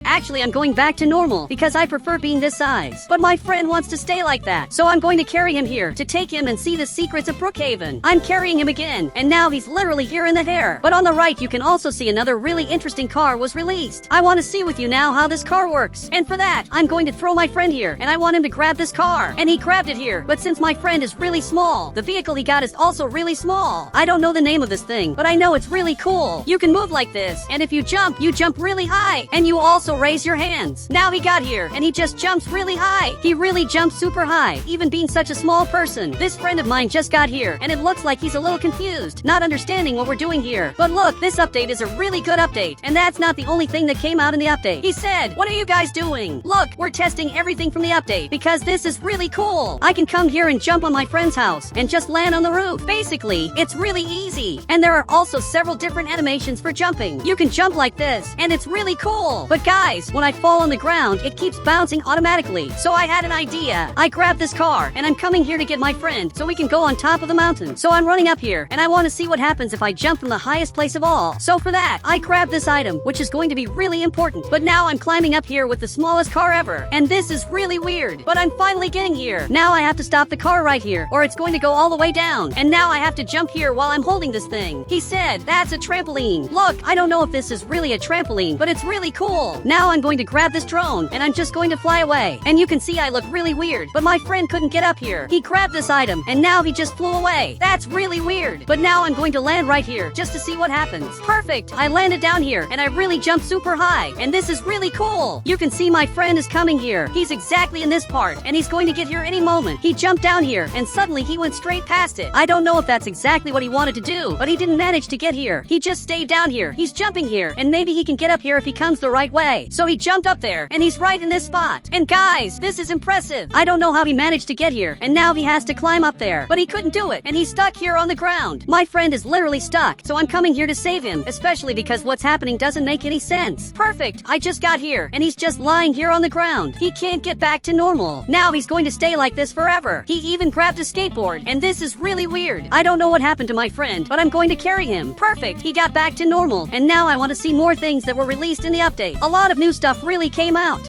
Actually, I'm going back to normal because I prefer being this size. But my friend wants to stay like that. So I'm going to carry him here to take him and see the secrets of Brookhaven. I'm carrying him again, and now he's literally here in the hair. But on the right, you can also see another really interesting car was released. I want to see with you now how this car works. And for that, I'm going to throw my friend here, and I want him to grab this car. And he grabbed it here. But since my friend is really small, the vehicle he got is also really small. I don't know the name of this thing, but I know it's really cool. You can move like this, and if you jump really high. And you also raise your hands. Now he got here, and he just jumps really high. He really jumps super high, even being such a small person. This friend of mine just got here, and it looks like he's a little confused, not understanding what we're doing here. But look, this update is a really good update, and that's not the only thing that came out in the update. He said, "What are you guys doing? Look, we're testing everything from the update, because this is really cool. I can come here and jump on my friend's house, and just land on the roof. Basically, it's really easy. And there are also several different animations for jumping. You can jump like this, and it's really cool. But guys, when I fall on the ground, it keeps bouncing automatically. So I had an idea. I grabbed this car, and I'm coming here to get my friend so we can go on top of the mountain. So I'm running up here, and I want to see what happens if I jump from the highest place of all. So for that, I grabbed this item, which is going to be really important. But now I'm climbing up here with the smallest car ever. And this is really weird. But I'm finally getting here. Now I have to stop the car right here, or it's going to go all the way down. And now I have to jump here while I'm holding this thing. He said, "That's a trampoline." Look, I don't know if this is really a trampoline, but it's really cool. Now I'm going to grab this drone, and I'm just going to fly away. And you can see I look really weird, but my friend couldn't get up here. He grabbed this item, and now he just flew away. That's really weird. But now I'm going to land right here, just to see what happens. Perfect! I landed down here, and I really jumped super high, and this is really cool. You can see my friend is coming here. He's exactly in this part, and he's going to get here any moment. He jumped down here, and suddenly he went straight past it. I don't know if that's exactly what he wanted to do, but he didn't manage to get here. He just stayed down here. He's jumping here, and maybe he can get up here if he comes the right way. So he jumped up there, and he's right in this spot. And guys, this is impressive. I don't know how he managed to get here, and now he has to climb up there. But he couldn't do it, and he's stuck here on the ground. My friend is literally stuck, so I'm coming here to save him, especially because what's happening doesn't make any sense. Perfect! I just got here, and he's just lying here on the ground. He can't get back to normal. Now he's going to stay like this forever. He even grabbed a skateboard, and this is really weird. I don't know what happened to my friend, but I'm going to carry him. Perfect! He got back to normal, and now I want to see more things that were released in the update. A lot of new stuff really came out.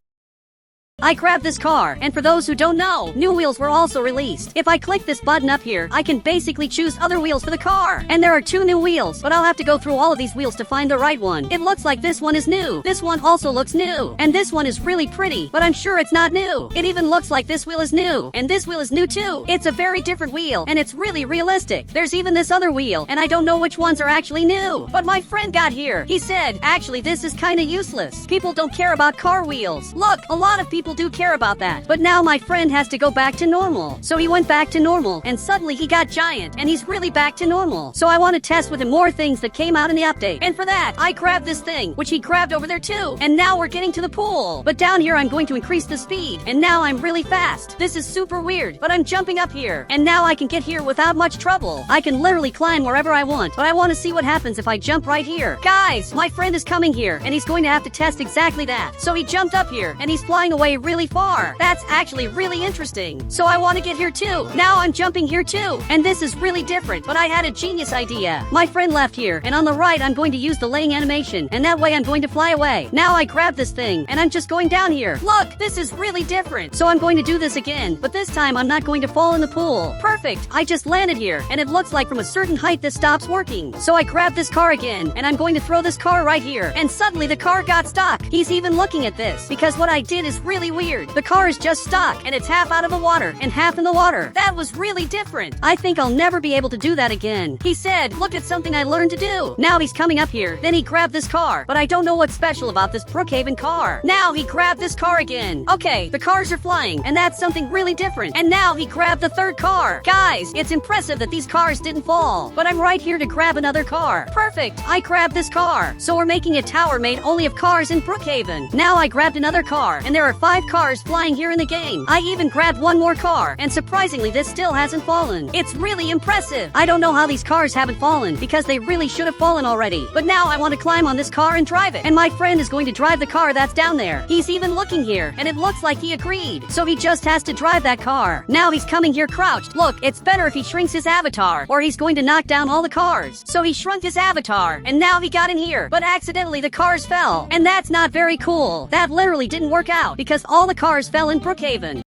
I grabbed this car, and for those who don't know, new wheels were also released. If I click this button up here, I can basically choose other wheels for the car. And there are 2 new wheels, but I'll have to go through all of these wheels to find the right one. It looks like this one is new. This one also looks new. And this one is really pretty, but I'm sure it's not new. It even looks like this wheel is new. And this wheel is new too. It's a very different wheel, and it's really realistic. There's even this other wheel, and I don't know which ones are actually new. But my friend got here. He said, actually, this is kinda useless. People don't care about car wheels. Look, a lot of people do care about that. But now my friend has to go back to normal. So he went back to normal, and suddenly he got giant, and he's really back to normal. So I want to test with him more things that came out in the update. And for that, I grabbed this thing, which he grabbed over there too. And now we're getting to the pool. But down here, I'm going to increase the speed. And now I'm really fast. This is super weird, but I'm jumping up here. And now I can get here without much trouble. I can literally climb wherever I want. But I want to see what happens if I jump right here. Guys, my friend is coming here, and he's going to have to test exactly that. So he jumped up here, and he's flying away really far. That's actually really interesting. So I want to get here too. Now I'm jumping here too. And this is really different, but I had a genius idea. My friend left here, and on the right I'm going to use the laying animation, and that way I'm going to fly away. Now I grab this thing, and I'm just going down here. Look, this is really different. So I'm going to do this again, but this time I'm not going to fall in the pool. Perfect. I just landed here, and it looks like from a certain height this stops working. So I grab this car again, and I'm going to throw this car right here, and suddenly the car got stuck. He's even looking at this, because what I did is really weird. The car is just stuck, and it's half out of the water, and half in the water. That was really different. I think I'll never be able to do that again. He said, look at something I learned to do. Now he's coming up here, then he grabbed this car, but I don't know what's special about this Brookhaven car. Now he grabbed this car again. Okay, the cars are flying, and that's something really different. And now he grabbed the third car. Guys, it's impressive that these cars didn't fall, but I'm right here to grab another car. Perfect. I grabbed this car. So we're making a tower made only of cars in Brookhaven. Now I grabbed another car, and there are 5 cars flying here in the game. I even grabbed one more car, and surprisingly this still hasn't fallen. It's really impressive. I don't know how these cars haven't fallen, because they really should have fallen already. But now I want to climb on this car and drive it. And my friend is going to drive the car that's down there. He's even looking here, and it looks like he agreed. So he just has to drive that car. Now he's coming here crouched. Look, it's better if he shrinks his avatar, or he's going to knock down all the cars. So he shrunk his avatar, and now he got in here, but accidentally the cars fell. And that's not very cool. That literally didn't work out, because all the cars fell in Brookhaven.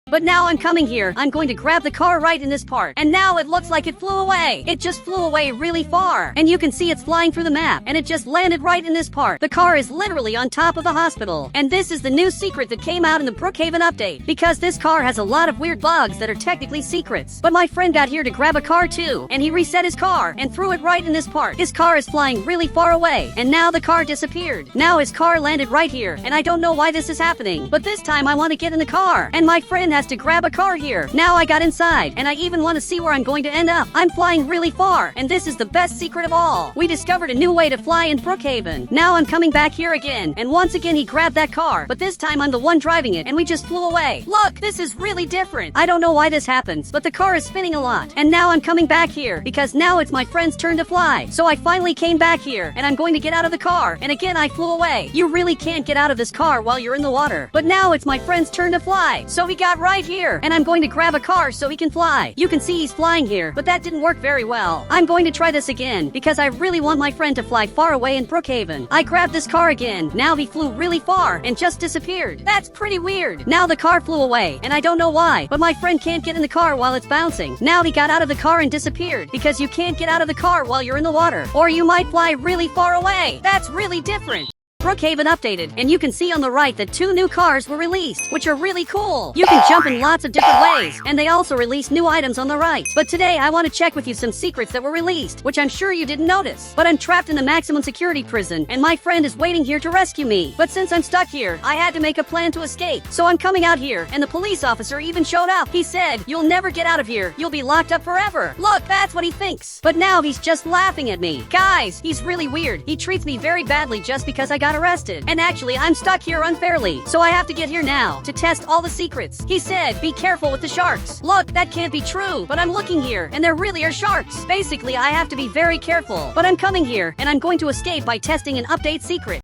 But now I'm coming here. I'm going to grab the car right in this part. And now it looks like it flew away. It just flew away really far. And you can see it's flying through the map. And it just landed right in this part. The car is literally on top of the hospital. And this is the new secret that came out in the Brookhaven update. Because this car has a lot of weird bugs that are technically secrets. But my friend got here to grab a car too. And he reset his car and threw it right in this part. His car is flying really far away. And now the car disappeared. Now his car landed right here. And I don't know why this is happening. But this time I want to get in the car. And my friend has to grab a car here. Now I got inside, and I even want to see where I'm going to end up. I'm flying really far, and this is the best secret of all. We discovered a new way to fly in Brookhaven. Now I'm coming back here again, and once again he grabbed that car, but this time I'm the one driving it, and we just flew away. Look, this is really different. I don't know why this happens, but the car is spinning a lot. And now I'm coming back here, because now it's my friend's turn to fly. So I finally came back here, and I'm going to get out of the car, and again I flew away. You really can't get out of this car while you're in the water. But now it's my friend's turn to fly. So he got right here, and I'm going to grab a car so he can fly. You can see he's flying here, but that didn't work very well. I'm going to try this again, because I really want my friend to fly far away in Brookhaven. I grabbed this car again. Now he flew really far and just disappeared. That's pretty weird. Now the car flew away, and I don't know why, but my friend can't get in the car while it's bouncing. Now he got out of the car and disappeared, because you can't get out of the car while you're in the water, or you might fly really far away. That's really different. Brookhaven updated, and you can see on the right that 2 new cars were released, which are really cool. You can jump in lots of different ways, and they also released new items on the right. But today I want to check with you some secrets that were released, which I'm sure you didn't notice. But I'm trapped in the maximum security prison, and my friend is waiting here to rescue me. But since I'm stuck here, I had to make a plan to escape. So I'm coming out here, and the police officer even showed up. He said, "You'll never get out of here. You'll be locked up forever." Look, that's what he thinks. But now he's just laughing at me. Guys, he's really weird. He treats me very badly just because I got arrested. And actually, I'm stuck here unfairly, so I have to get here now to test all the secrets. He said, "Be careful with the sharks." Look, that can't be true, but I'm looking here, and there really are sharks. Basically, I have to be very careful. But I'm coming here, and I'm going to escape by testing an update secret.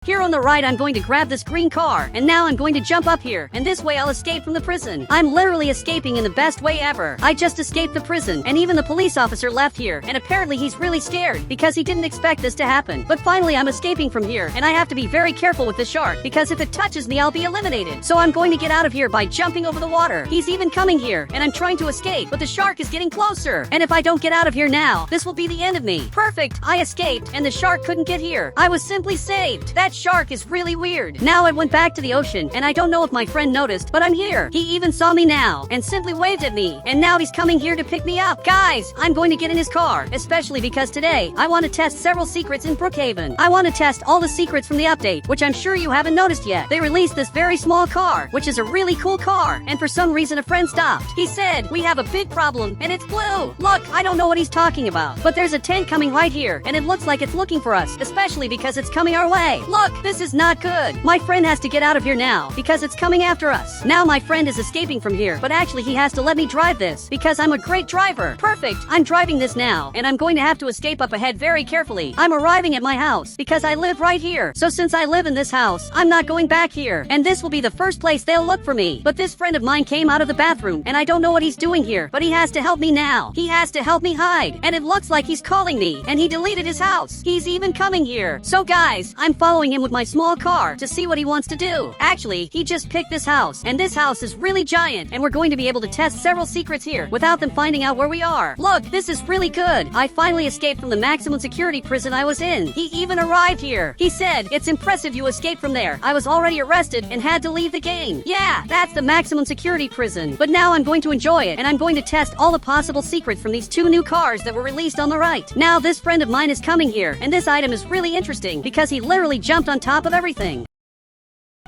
Here on the right, I'm going to grab this green car, and now I'm going to jump up here, and this way I'll escape from the prison. I'm literally escaping in the best way ever. I just escaped the prison, and even the police officer left here, and apparently he's really scared because he didn't expect this to happen. But finally I'm escaping from here, and I have to be very careful with the shark because if it touches me I'll be eliminated. So I'm going to get out of here by jumping over the water. He's even coming here, and I'm trying to escape, but the shark is getting closer. And if I don't get out of here now, this will be the end of me. Perfect! I escaped, and the shark couldn't get here. I was simply saved. That shark is really weird. Now I went back to the ocean, and I don't know if my friend noticed, but I'm here. He even saw me now, and simply waved at me, and now he's coming here to pick me up. Guys, I'm going to get in his car, especially because today, I want to test several secrets in Brookhaven. I want to test all the secrets from the update, which I'm sure you haven't noticed yet. They released this very small car, which is a really cool car, and for some reason a friend stopped. He said, "We have a big problem, and it's blue." Look, I don't know what he's talking about, but there's a tank coming right here, and it looks like it's looking for us, especially because it's coming our way. Look, this is not good. My friend has to get out of here now, because it's coming after us. Now my friend is escaping from here, but actually he has to let me drive this, because I'm a great driver. Perfect, I'm driving this now, and I'm going to have to escape up ahead very carefully. I'm arriving at my house, because I live right here. So since I live in this house, I'm not going back here, and this will be the first place they'll look for me. But this friend of mine came out of the bathroom, and I don't know what he's doing here, but he has to help me now. He has to help me hide, and it looks like he's calling me, and he deleted his house. He's even coming here. So guys, I'm following him with my small car to see what he wants to do. Actually, he just picked this house, and this house is really giant, and we're going to be able to test several secrets here without them finding out where we are. Look, this is really good. I finally escaped from the maximum security prison I was in. He even arrived here. He said, "It's impressive you escaped from there. I was already arrested and had to leave the game." Yeah, that's the maximum security prison. But now I'm going to enjoy it, and I'm going to test all the possible secrets from these two new cars that were released on the right. Now this friend of mine is coming here, and this item is really interesting because he literally jumped on top of everything.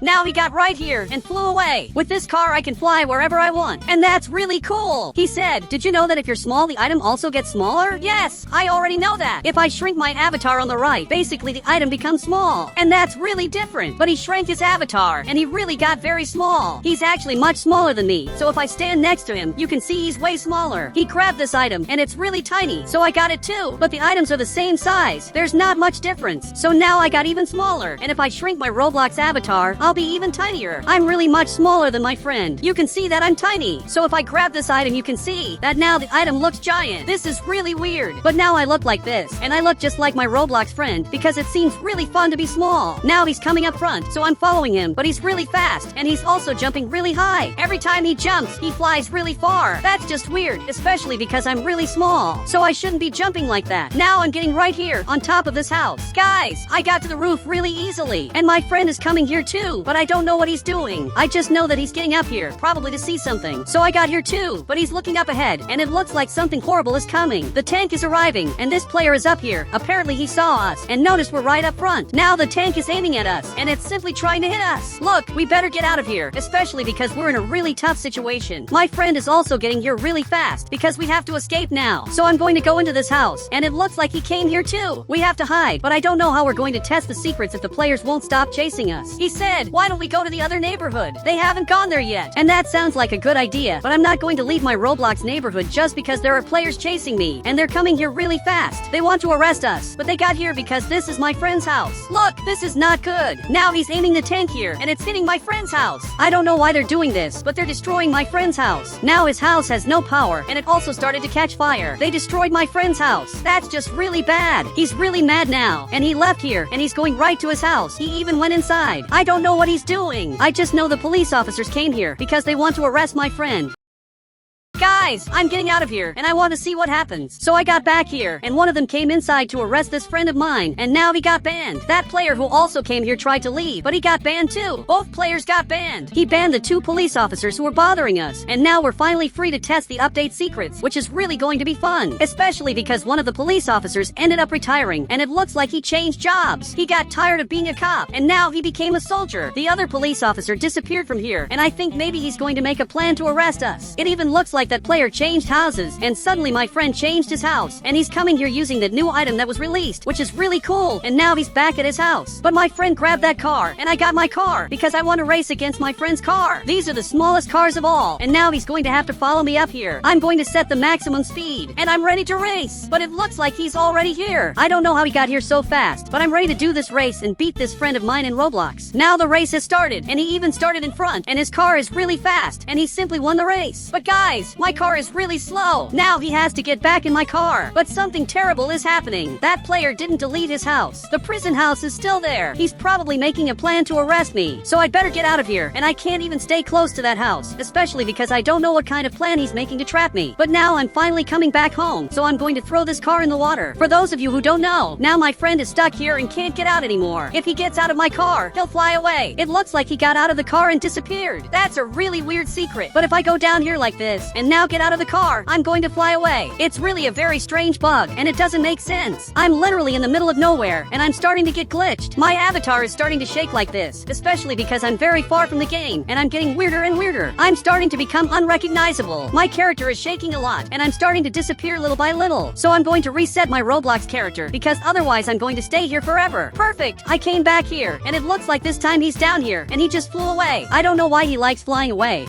Now he got right here and flew away. With this car, I can fly wherever I want. And that's really cool. He said, "Did you know that if you're small, the item also gets smaller?" Yes, I already know that. If I shrink my avatar on the right, basically the item becomes small. And that's really different. But he shrank his avatar, and he really got very small. He's actually much smaller than me. So if I stand next to him, you can see he's way smaller. He grabbed this item, and it's really tiny. So I got it too. But the items are the same size. There's not much difference. So now I got even smaller. And if I shrink my Roblox avatar, I'll be even tinier. I'm really much smaller than my friend. You can see that I'm tiny. So if I grab this item, you can see that now the item looks giant. This is really weird. But now I look like this, and I look just like my Roblox friend because it seems really fun to be small. Now he's coming up front, so I'm following him, but he's really fast, and he's also jumping really high. Every time he jumps, he flies really far. That's just weird, especially because I'm really small. So I shouldn't be jumping like that. Now I'm getting right here on top of this house. Guys, I got to the roof really easily, and my friend is coming here too, but I don't know what he's doing. I just know that he's getting up here, probably to see something. So I got here too, but he's looking up ahead, and it looks like something horrible is coming. The tank is arriving, and this player is up here. Apparently he saw us, and noticed we're right up front. Now the tank is aiming at us, and it's simply trying to hit us. Look, we better get out of here, especially because we're in a really tough situation. My friend is also getting here really fast, because we have to escape now. So I'm going to go into this house, and it looks like he came here too. We have to hide, but I don't know how we're going to test the secrets if the players won't stop chasing us. He said, "Why don't we go to the other neighborhood? They haven't gone there yet." And that sounds like a good idea, but I'm not going to leave my Roblox neighborhood just because there are players chasing me, and they're coming here really fast. They want to arrest us, but they got here because this is my friend's house. Look, this is not good. Now he's aiming the tank here, and it's hitting my friend's house. I don't know why they're doing this, but they're destroying my friend's house. Now his house has no power, and it also started to catch fire. They destroyed my friend's house. That's just really bad. He's really mad now, and he left here, and he's going right to his house. He even went inside. I don't know what he's doing. I just know the police officers came here because they want to arrest my friend. Guys, I'm getting out of here, and I want to see what happens. So I got back here, and one of them came inside to arrest this friend of mine, and now he got banned. That player who also came here tried to leave, but he got banned too. Both players got banned. He banned the two police officers who were bothering us, and now we're finally free to test the update secrets, which is really going to be fun, especially because one of the police officers ended up retiring, and it looks like he changed jobs. He got tired of being a cop, and now he became a soldier. The other police officer disappeared from here, and I think maybe he's going to make a plan to arrest us. It even looks like that player player changed houses, and suddenly my friend changed his house, and he's coming here using the new item that was released, which is really cool, and now he's back at his house. But my friend grabbed that car, and I got my car, because I want to race against my friend's car. These are the smallest cars of all, and now he's going to have to follow me up here. I'm going to set the maximum speed, and I'm ready to race. But it looks like he's already here. I don't know how he got here so fast, but I'm ready to do this race and beat this friend of mine in Roblox. Now the race has started, and he even started in front, and his car is really fast, and he simply won the race. But guys, my car is really slow. Now he has to get back in my car. But something terrible is happening. That player didn't delete his house. The prison house is still there. He's probably making a plan to arrest me. So I'd better get out of here, and I can't even stay close to that house, especially because I don't know what kind of plan he's making to trap me. But now I'm finally coming back home, so I'm going to throw this car in the water. For those of you who don't know, now my friend is stuck here and can't get out anymore. If he gets out of my car, he'll fly away. It looks like he got out of the car and disappeared. That's a really weird secret. But if I go down here like this, and now get out of the car, I'm going to fly away. It's really a very strange bug, and it doesn't make sense. I'm literally in the middle of nowhere, and I'm starting to get glitched. My avatar is starting to shake like this, especially because I'm very far from the game, and I'm getting weirder and weirder. I'm starting to become unrecognizable. My character is shaking a lot, and I'm starting to disappear little by little. So I'm going to reset my Roblox character, because otherwise I'm going to stay here forever. Perfect! I came back here, and it looks like this time he's down here, and he just flew away. I don't know why he likes flying away.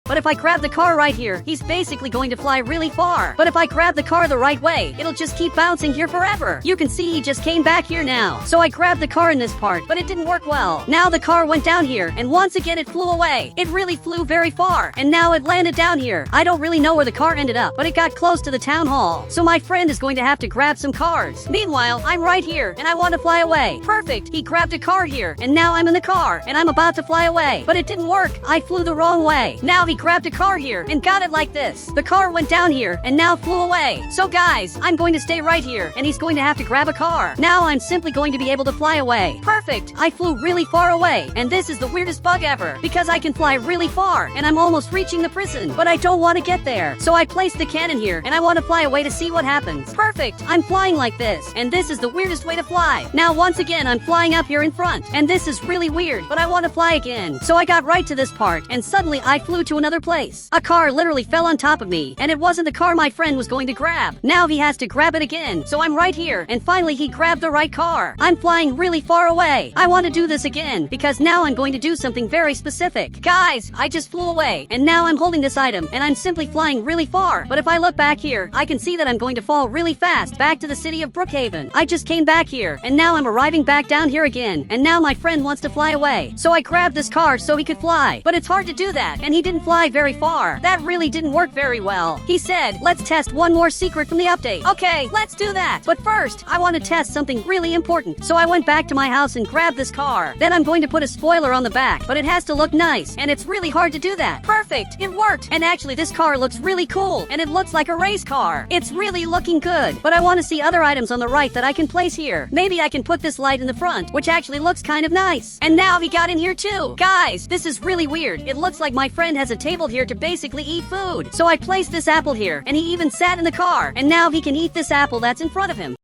But if I grab the car right here, he's basically going to fly really far. But if I grab the car the right way, it'll just keep bouncing here forever. You can see he just came back here now. So I grabbed the car in this part, but it didn't work well. Now the car went down here, and once again it flew away. It really flew very far, and now it landed down here. I don't really know where the car ended up, but it got close to the town hall. So my friend is going to have to grab some cars. Meanwhile, I'm right here, and I want to fly away. Perfect! He grabbed a car here, and now I'm in the car, and I'm about to fly away. But it didn't work. I flew the wrong way. Now he grabbed a car here and got it like this. The car went down here and now flew away. So guys, I'm going to stay right here, and he's going to have to grab a car. Now I'm simply going to be able to fly away. Perfect! I flew really far away, and this is the weirdest bug ever, because I can fly really far, and I'm almost reaching the prison, but I don't want to get there. So I placed the cannon here, and I want to fly away to see what happens. Perfect! I'm flying like this, and this is the weirdest way to fly. Now once again, I'm flying up here in front, and this is really weird, but I want to fly again. So I got right to this part, and suddenly I flew to another place. A car literally fell on top of me, and it wasn't the car my friend was going to grab. Now he has to grab it again, so I'm right here, and finally he grabbed the right car. I'm flying really far away. I want to do this again, because now I'm going to do something very specific. Guys, I just flew away, and now I'm holding this item, and I'm simply flying really far. But if I look back here, I can see that I'm going to fall really fast back to the city of Brookhaven. I just came back here, and now I'm arriving back down here again, and now my friend wants to fly away. So I grabbed this car so he could fly, but it's hard to do that, and he didn't fly very far. That really didn't work very well. He said, let's test one more secret from the update. Okay, let's do that. But first, I want to test something really important. So I went back to my house and grabbed this car. Then I'm going to put a spoiler on the back, but it has to look nice, and it's really hard to do that. Perfect, it worked. And actually this car looks really cool, and it looks like a race car. It's really looking good, but I want to see other items on the right that I can place here. Maybe I can put this light in the front, which actually looks kind of nice. And now he got in here too. Guys, this is really weird. It looks like my friend has a table here to basically eat food. So I placed this apple here, and he even sat in the car, and now he can eat this apple that's in front of him.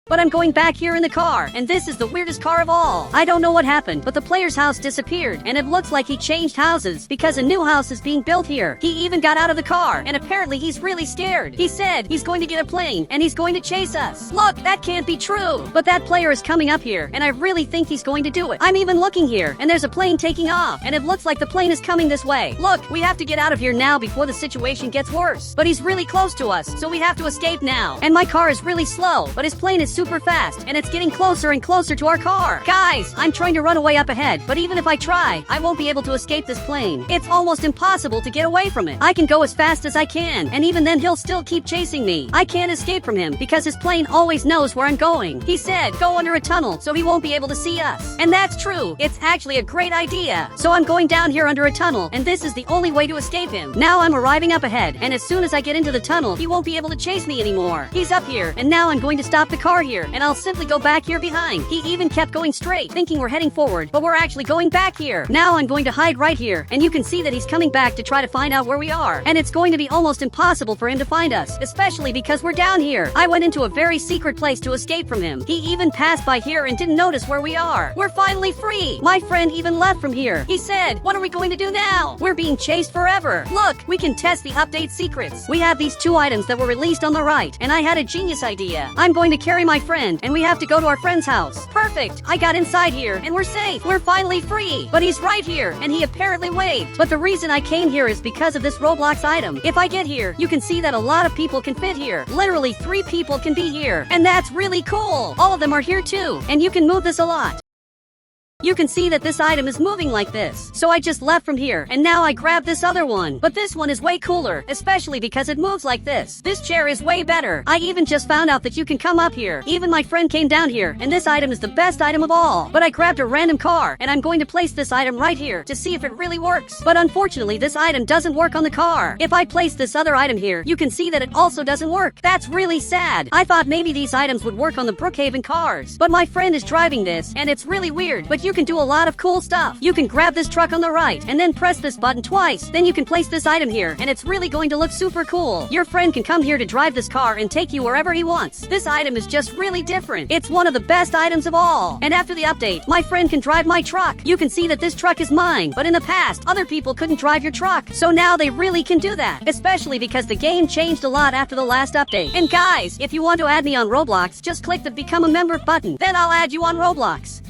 But I'm going back here in the car, and this is the weirdest car of all. I don't know what happened, but the player's house disappeared, and it looks like he changed houses, because a new house is being built here. He even got out of the car, and apparently he's really scared. He said he's going to get a plane, and he's going to chase us. Look, that can't be true. But that player is coming up here, and I really think he's going to do it. I'm even looking here, and there's a plane taking off, and it looks like the plane is coming this way. Look, we have to get out of here now before the situation gets worse. But he's really close to us, so we have to escape now. And my car is really slow, but his plane is super fast, and it's getting closer and closer to our car. Guys, I'm trying to run away up ahead, but even if I try, I won't be able to escape this plane. It's almost impossible to get away from it. I can go as fast as I can, and even then he'll still keep chasing me. I can't escape from him because his plane always knows where I'm going. He said, go under a tunnel so he won't be able to see us. And that's true. It's actually a great idea. So I'm going down here under a tunnel, and this is the only way to escape him. Now I'm arriving up ahead, and as soon as I get into the tunnel, he won't be able to chase me anymore. He's up here, and now I'm going to stop the car car here, and I'll simply go back here behind. He even kept going straight, thinking we're heading forward, but we're actually going back here. Now I'm going to hide right here, and you can see that he's coming back to try to find out where we are. And it's going to be almost impossible for him to find us, especially because we're down here. I went into a very secret place to escape from him. He even passed by here and didn't notice where we are. We're finally free. My friend even left from here. He said, "What are we going to do now? We're being chased forever. Look, we can test the update secrets. We have these 2 items that were released on the right, and I had a genius idea. I'm going to carry my friend, and we have to go to our friend's house." Perfect. I got inside here, and we're safe. We're finally free. But he's right here, and he apparently waved. But the reason I came here is because of this Roblox item. If I get here, you can see that a lot of people can fit here. Literally 3 people can be here, and that's really cool. All of them are here too, and you can move this a lot. You can see that this item is moving like this. So I just left from here, and now I grabbed this other one. But this one is way cooler, especially because it moves like this. This chair is way better. I even just found out that you can come up here. Even my friend came down here, and this item is the best item of all. But I grabbed a random car, and I'm going to place this item right here to see if it really works. But unfortunately, this item doesn't work on the car. If I place this other item here, you can see that it also doesn't work. That's really sad. I thought maybe these items would work on the Brookhaven cars. But my friend is driving this, and it's really weird. But you can do a lot of cool stuff. You can grab this truck on the right and then press this button twice. Then you can place this item here, and it's really going to look super cool. Your friend can come here to drive this car and take you wherever he wants. This item is just really different. It's one of the best items of all. And after the update, my friend can drive my truck. You can see that this truck is mine, but in the past, other people couldn't drive your truck. So now they really can do that, especially because the game changed a lot after the last update. And guys, if you want to add me on Roblox, just click the Become a Member button. Then I'll add you on Roblox.